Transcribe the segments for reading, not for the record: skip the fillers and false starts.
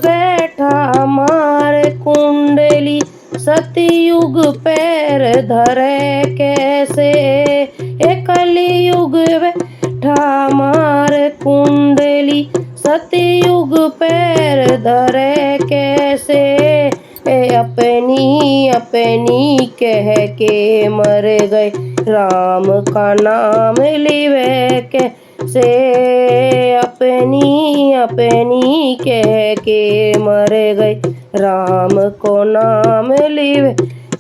बैठा मार कुंडली सतयुग पैर धरे कैसे। कलियुग बैठा मार कुंडली सतयुग पैर धरे कैसे। अपनी अपनी कह के मर गए राम का नाम लिवे कैसे। अपनी अपनी कह के मर गए राम को नाम लिवे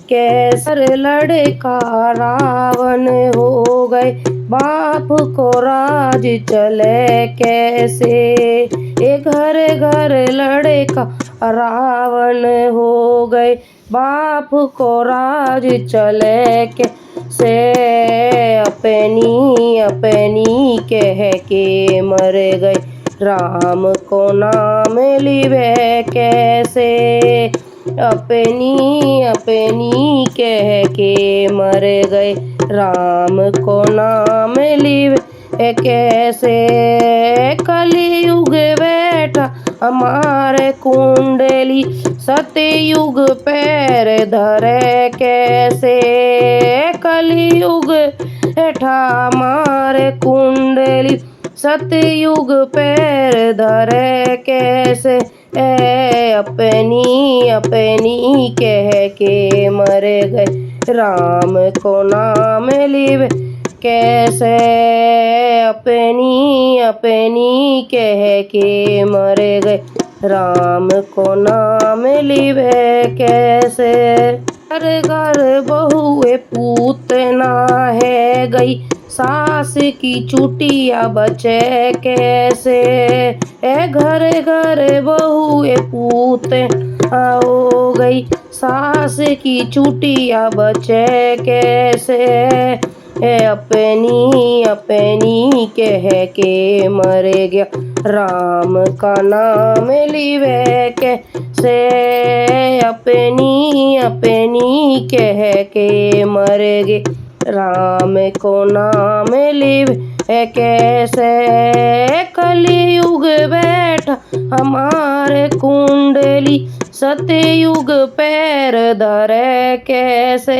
कैसर। लड़का रावण हो गए बाप को राज चले कैसे। घर घर लड़का रावण हो गए बाप को राज चले कैसे। अपनी अपनी कह के मर गए राम को नाम लिवे कैसे। अपनी अपनी कह के मर गए राम को नाम लिवे कैसे। कलियुग बैठा हमारे कुंडली सतयुग पैर धरे कैसे। कलियुग बैठा हमारे कुंडली सतयुग पैर धरे कैसे। अपनी अपनी कह के मर गए राम को नाम लिवे कैसे। अपनी अपनी कह के मर गए राम को नाम लिवे कैसे। घर घर बहुए पूतना है गई सास की चुटिया बचे कैसे। घर घर बहुए पूतना हो गई सास की चुटिया बचे कैसे। अपनी अपनी कह के मर गया राम का नाम लिवे कैसे। अपनी अपनी कह के मर गए राम को नाम लिवे कैसे। कलियुग बैठा हमारे कुंडली सतयुग पैर धरे कैसे।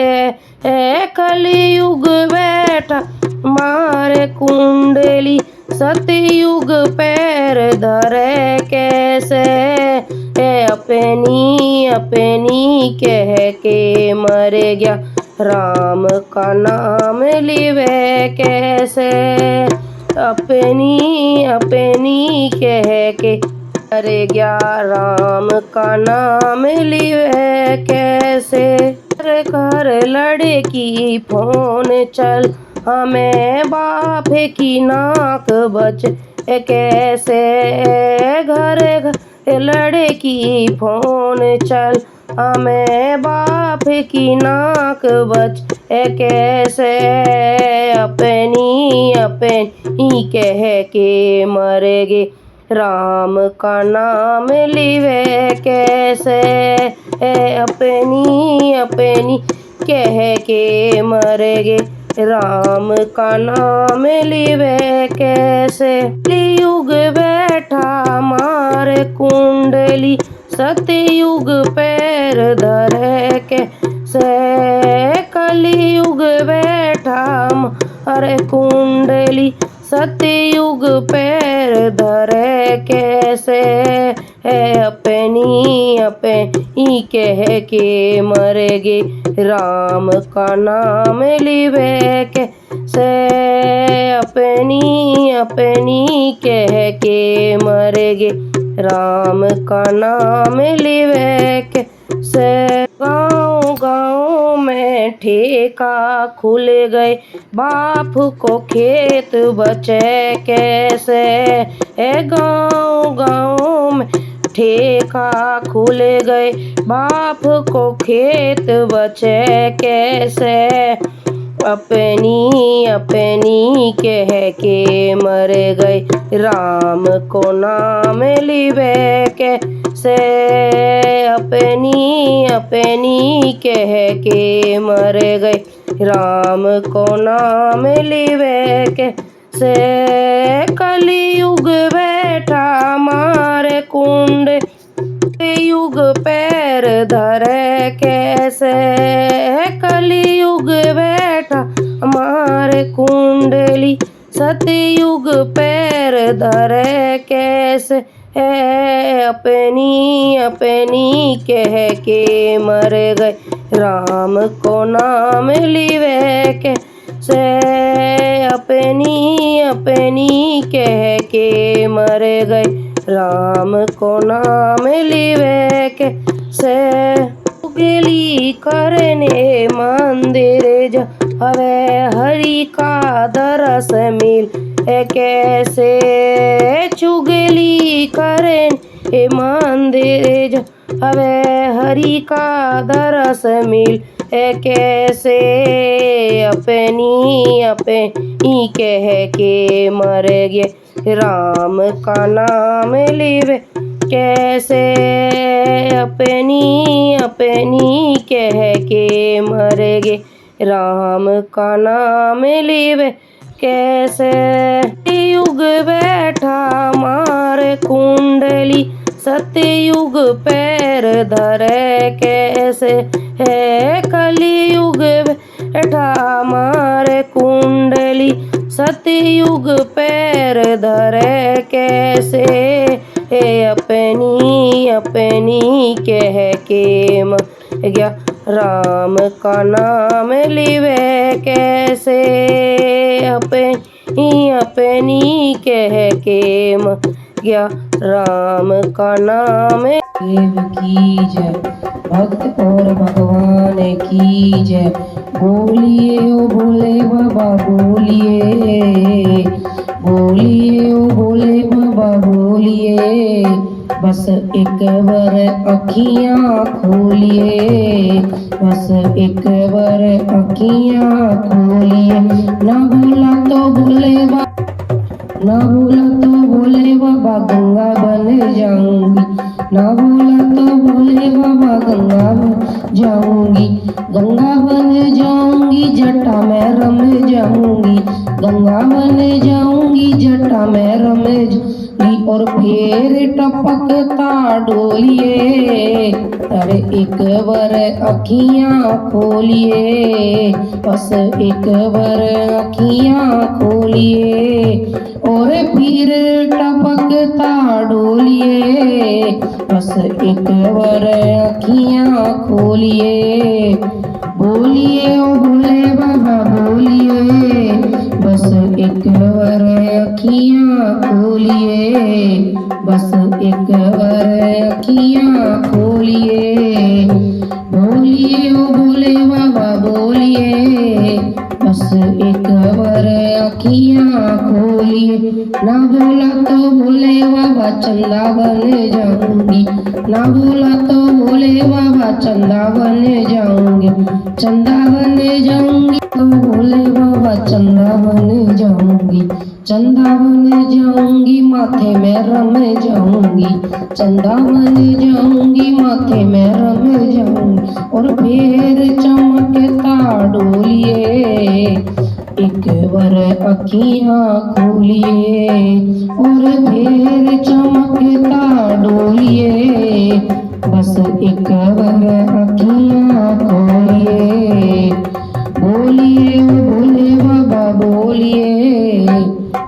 कलियुग बैठा मारे कुंडली सतयुग पैर धरे कैसे। अपनी अपनी कह के मर गया राम का नाम लिवे कैसे। अपनी अपनी कह के मर गया राम का नाम लिवे कैसे। घर लड़की फोन चल हमें बाप की नाक बच कैसे। घर घर लड़की फोन चल हमें बाप की नाक बच कैसे। अपनी अपनी कह के मर गए राम का नाम लिवे कैसे। अपनी अपनी कह के मर गए राम का नाम लिवे कैसे। कलियुग बैठा मार कुंडली सतयुग पैर धरे कैसे। कलियुग बैठा मार कुंडली सतयुग पैर धरे कैसे। अपनी अपनी कह के मर गए राम का नाम लिवे कैसे। अपनी अपनी कह के मर गए राम का नाम लिवे कैसे। गाँव गाँव में ठेका खुल गए बाप को खेत बचे कैसे। गाँव गाँव में ठेका खुल गए बाप को खेत बचे कैसे। अपनी अपनी कह के मर गए राम को नाम लिवे कैसे। अपनी अपनी कह के मर गए राम को नाम लिवे कैसे। कलियुग बैठा मारे कुंड सतयुग पैर धरे कैसे, कलयुग बैठा हमारे कुंडली। सतयुग पैर धरे कैसे, है अपनी अपनी कह के मर गए, राम को नाम लिवे कैसे। अपनी अपनी कह के मर गए, राम को नाम लिवे कैसे। चुगली करने मंदिर जा हवे, हरि का दरस मिल कैसे। चुगली करने मंदिर जा हवे, हरि का दरस मिल कैसे। अपनी अपनी कह के मर गए, राम का नाम लिवे कैसे। अपनी अपनी कह के मर गए, राम का नाम लिवे कैसे। युग बैठा मारे कुंडली, सतयुग पैर धरे कैसे, है कलयुग बैठा मारे कुंडली। सतयुग पैर धरे कैसे, अपनी अपनी कह के मर गया, राम का नाम लिवे कैसे। अपनी अपनी कह के मर गया, राम का नाम। देव की जय, भक्त और भगवान की जय। बोलिए ओ भोले बाबा बोलिए, बोलिए ओ भोले बाबा बोलिए। बस एक बार अखियाँ खोलिए, बस एक बार अखियाँ खोलिए। ना बोला तो भोले बाबा, ना बोला तो भोले बाबा गंगा बन जाऊंगी। ना बोला तो भोले बाबा गंगा बन जाऊंगी। गंगा बन जाऊंगी, जटा में रम जाऊंगी। गंगा बन जाऊंगी, जटा में रम जाऊंगी। और फिर टपकता डोलिए, अरे एक बार अखियाँ खोलिए, बस एक बार अखियाँ खोलिए। और फिर टपकता डोलिए, बस एक बार अखियाँ खोलिए। बोलिए ओ भोले बाबा बोलिए, बस एक बार अखियाँ खोलिए, बस एक बार अखियाँ खोलिए। बोलिए ओ भोले बाबा बोलिए, बस एक बार अखियाँ खोलिए। ना बोला तो भोले बाबा चंदा बन जाऊंगी। ना बोला तो भोले बाबा चंदा बन जाऊंगी। चंदा बन जाऊंगी तो भोले बाबा चंदा बन जाऊंगी। चंदा बन जाऊंगी, माथे में रम जाऊंगी। चंदा बन जाऊंगी, माथे में रम जाऊंगी। और फिर चमकता डोलिए, एक बार अखियाँ खोलिए। और फिर चमकता डोलिए, बस एक बार अखियाँ खोलिए। बोलिए भोले बाबा बोलिए,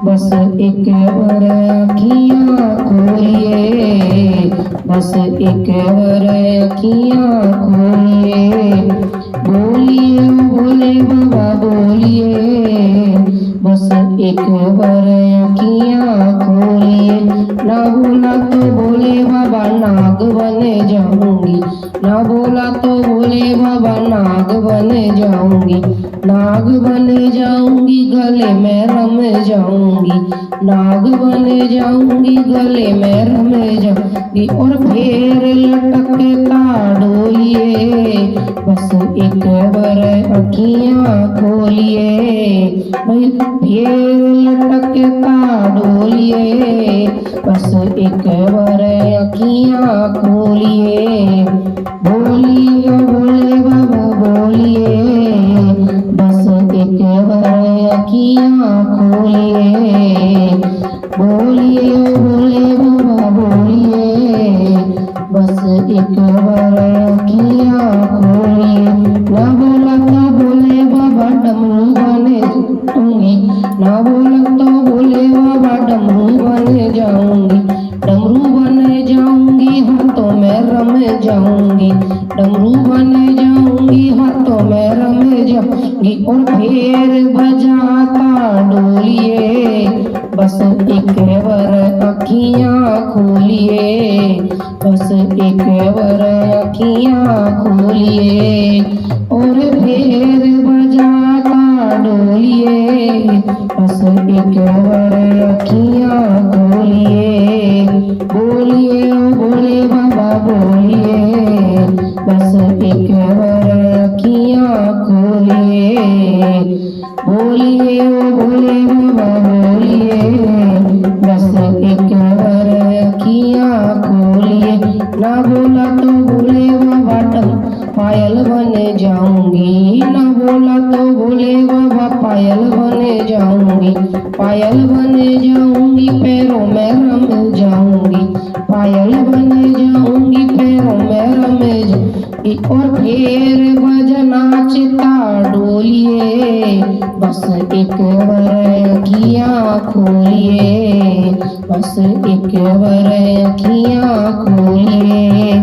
बस एक बार अखियाँ खोलिए, बस एक बार अखियाँ खोलिए। बोलिए भोले बाबा बोलिए, बस एक बार अखियाँ खोलिए। ना बोला तो भोले बाबा नाग बन जाऊंगी। ना बोला तो भोले बाबा नाग बन जाऊंगी। नाग बन जाऊंगी, गले में रम जाऊंगी। नाग बन जाऊंगी, गले में रम जाऊंगी। और फिर लटकता डोलिए, बस एक बार अखियाँ खोलिए। फिर लटकता डोलिए, बस एक बार अखियाँ खोलिए। बोलिए भोले बाबा बोलिए, बस एक बार अखियाँ खोलिए। बोलिए भोले बाबा बोलिए, बस एक बार अखियाँ खोलिए। ना बोला तो बोले बाबा डमरू बने जाऊंगी, ना बोला तो बोले बाबा डमरू बने जाऊंगी, डमरू बने जाऊंगी, हाथों में रम जाऊंगी, डमरू बने जाऊंगी, हाथों में रम जाऊंगी। और फिर बजाता डोलिए, बस एक बार अखियाँ खोलिए, बस एक बार अखियाँ खोलिए। और फिर बजाता डोलिए, बस एक बार अखियाँ खोलिए। बोलिए ओ बोले बाबा बोलिए, बस एक बार अखियाँ खोलिए। बोलिए ओ बोले बाबा बोलिए, बस एक बार अखियाँ खोलिए। ना बोला तो बोले बाबा पायल बने जाऊंगी, ना बोला तो बोले बाबा पायल बने जाऊंगी, पायल बने जाऊंगी, पैरों में रम जाऊंगी, पायल बने जाऊंगी, पैरों में रम जाऊंगी। और फिर बजना चिता डोलिए, बस एक बार अखियाँ खोलिए, बस एक बार अखियाँ खोलिए।